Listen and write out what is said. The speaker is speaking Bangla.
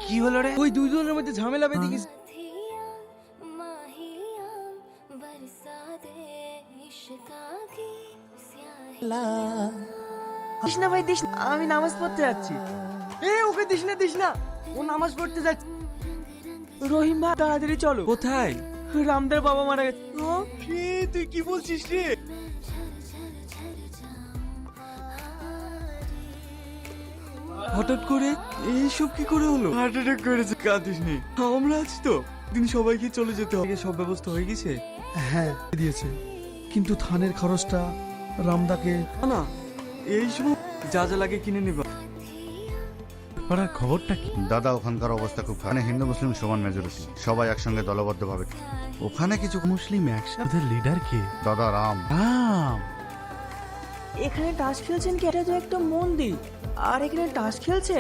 কি হলো রে? ওই দুজনের মধ্যে ঝামেলা বেঁধে গেছে। দিস না ভাই, দিস না, আমি নামাজ পড়তে যাচ্ছি। ওকে দিস না, ও নামাজ পড়তে যাচ্ছে। রহিম ভাই তাড়াতাড়ি চলো। কোথায়? রামদের বাবা মারা গেছে। তুই কি বলছিস রে? হঠাৎ করে এইসব কি করে হলো? হার্ট অ্যাটাক করেছে। কাঁদিস নি, আমরা আছি তো। দিন সবাইকে চলে যেতে হবে। সব ব্যবস্থা হয়ে গেছে? হ্যাঁ দিয়েছে, কিন্তু থানের খরচটা রামদাকে। না, এই সময় যা যা লাগে কিনে নেবা। পাড়ার খবরটা কি? দাদা ওখানকার অবস্থা খুব খারাপ। হিন্দু মুসলিম সমান মেজরিটি, সবাই একসঙ্গে দলবদ্ধভাবে। ওখানে কিছু মুসলিম একসাথে লিডার কে? দাদা রাম। রাম। এখানে টাস খেলছেন কি? এটা তো একটা মন্দির, আর এখানে টাস খেলছে।